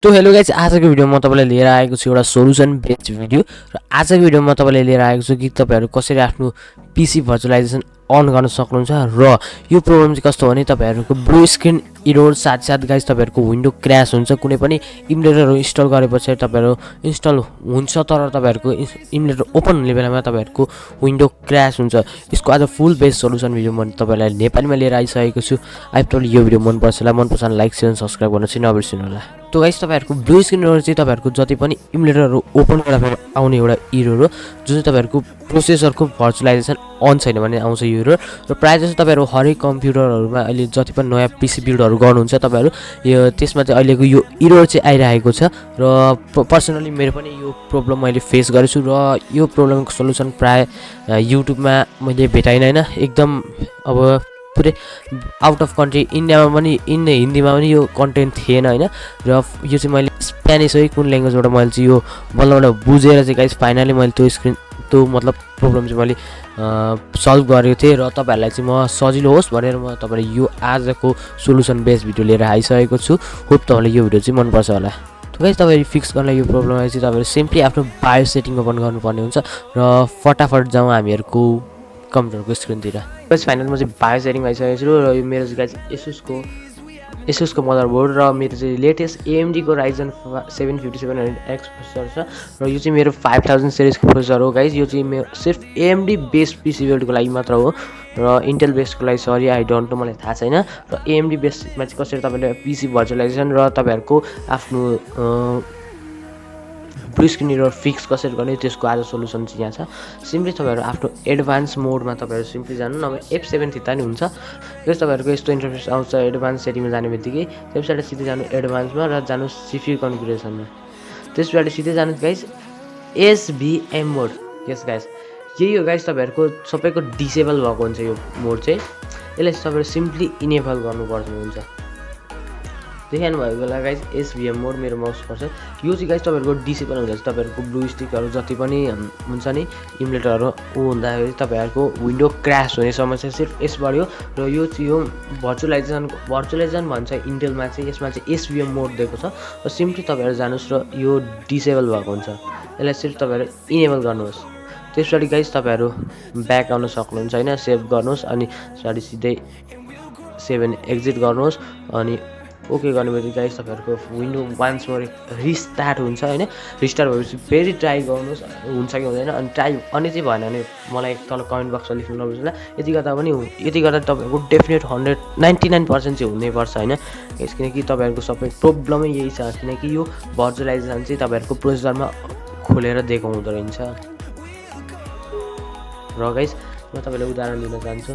तो hello guys, आजको भिडियोमा म तपाईलाई लिएर आएको छु एउटा सोलुसन बेस्ड भिडियो र आजको भिडियोमा म तपाईलाई लिएर आएको छु कि तपाईहरु कसरी आफ्नो पीसी भर्चुअलाइजेसन अन गर्न सक्नुहुन्छ र यो प्रब्लम चाहिँ कस्तो भने तपाईहरुको ब्लू स्क्रिन एरर साथसाथ गाइस तपाईहरुको विन्डो क्र्याश हुन्छ कुनै पनि इमुलेटरहरु इन्स्टल गरेपछि तपाईहरु इन्स्टल हुन्छ तर तपाईहरुको इमुलेटर ओपन हुने बेलामा तपाईहरुको विन्डो क्र्याश हुन्छ। यसको आज फुल बेस सोलुसन भिडियो म तपाईलाई नेपालीमा लिएर आइसकेको छु। आई होप यो भिडियो मन पर्छ भने लाइक शेयर सब्स्क्राइब गर्न चाहिँ नबिर्सिनु होला। तो गाइस तपाईहरुको ब्लू स्क्रिन एरर चाहिँ तपाईहरुको जति पनि इमुलेटरहरु ओपन गर्दा आउने एउटा एरर हो जो चाहिँ तपाईहरुको प्रोसेसरको भर्चुअलाइजेसन अन छैन भने आउँछ यो एरर। र प्राय जसो तपाईहरु हरेक कम्प्युटरहरुमा अहिले जति पनि नयाँ पीसी बिल्डहरु गर्नुहुन्छ तपाईहरु यो त्यसमा चाहिँ अहिलेको यो एरर चाहिँ आइरहेको छ र पर्सनली मेरो पनि यो प्रब्लम मैले फेस गरेछु र यो प्रब्लमको सोलुसन प्राय युट्युबमा मैले भेटाइन हैन। एकदम अब पुरै आउट अफ कन्ट्री इन्डियामा पनि हिन्दीमा पनि यो कन्टेन्ट थिएन हैन। र यो चाहिँ मैले स्पेनिस है कुन ल्याङ्ग्वेजबाट मैले चाहिँ यो बल्ल बुझेर चाहिँ गाइस फाइनली मैले त्यो मतलब प्रब्लम चाहिँ मैले सल्भ गरेको थिएँ र तपाईहरुलाई चाहिँ म सजिलो होस् भनेर म तपाईलाई यो आजको सोलुसन बेस्ड भिडियो लिएर आइसकेको छु। होप तपाईलाई यो भिडियो चाहिँ मन पर्छ होला। तो गाइस तपाईहरु फिक्स गर्न यो प्रब्लमलाई चाहिँ तपाईहरु सिम्पली आफ्नो बायो सेटिङ ओपन गर्नुपर्ने हुन्छ र फटाफट जाउँ हामीहरुको कम्प्युटरको स्क्रिनतिर। गाइस फाइनली म चाहिँ बायो सेटिङमा आइसकेको छु र यो मेरो चाहिँ गाइस एसुसको मदरबोर्ड र मेरो चाहिँ लेटेस्ट AMD को Ryzen 75700X प्रोसेसर छ र यो चाहिँ मेरो 5000 सिरिजको प्रोसेसर हो गाइस। यो चाहिँ मेरो सिर्फ AMD बेस्ड पीसी बिल्डको लागि मात्र हो र इन्टेल बेस्डको लागि सरी आई डोन्ट नो मलाई थाहा छैन। र AMD बेस्डमा चाहिँ कसरी तपाईले पीसी भर्चुअलाइजेसन र तपाईहरुको आफ्नो ब्लू स्क्रिन एरर फिक्स कसरी गर्ने त्यसको आज सोलुसन चाहिँ यहाँ छ। सिम्पली तपाईहरु आफ्नो एडभान्स मोडमा तपाईहरु सिम्पली जानु नभए F7 थिच्दा नि हुन्छ। जस तपाईहरुको यस्तो इन्टरफेस आउँछ एडभान्स सेटिङमा जाने बित्तिकै त्यसबाट सिधै जानु एडभान्समा र जानु CPU कन्फिगरेसनमा। त्यसबाट सिधै जानु गाइस SVM मोड। यस गाइस यही हो गाइस तपाईहरुको सबैको डिसेबल भएको हुन्छ यो मोड चाहिँ। यसलाई तपाईहरु सिम्पली इनेबल गर्नुपर्ने हुन्छ। देख्नु भएको बेला गाइस SVM मोड मेरो माउस पर्छ यो चाहिँ गाइस तपाईहरुको डिसेबल हुन्छ। तपाईहरुको ब्लू स्टिकहरु जति पनि हुन्छ नि इमुलेटरहरु उ हुँदाखेरि तपाईहरुको विन्डो क्र्याश हुने समस्या सिर्फ यसबाट हो। र यो चाहिँ यो भर्चुअलाइजेसन भन्छ इन्टेलमा चाहिँ यसमा चाहिँ SVM मोड दिएको छ र सिम्पली तपाईहरु जानुस् र यो डिसेबल भएको हुन्छ। यसलाई सिर्फ तपाईहरु इनेबल गर्नुहोस्। त्यसपछि गाइस तपाईहरु ब्याक आउन सक्नुहुन्छ हैन। सेभ गर्नुहोस् अनि त्यसपछि सिधै 7 एक्जिट गर्नुहोस् अनि ओके गर्नेपछि गाइस तपाईहरुको विन्डो वान्स मोर रिस्टार्ट हुन्छ हैन। रिस्टार्ट भएपछि फेरि ट्राई गर्नुहोस् हुन्छ कि हुँदैन अनि ट्राई अनि चाहिँ भएन भने मलाई तल कमेन्ट बक्समा लेख्नु नबिर्सनु। यति गर्दा तपाईहरुको डेफिनेट 99% चाहिँ हुनै पर्छ हैन गाइस, किनकि तपाईहरुको सबै प्रब्लमै यही छ किनकि यो भर्चुअलाइजेसन चाहिँ तपाईहरुको प्रोसेसरमा खोलेर दिएको हुँदो रहेछ। र गाइस म तपाईलाई उदाहरण दिन चाहन्छु।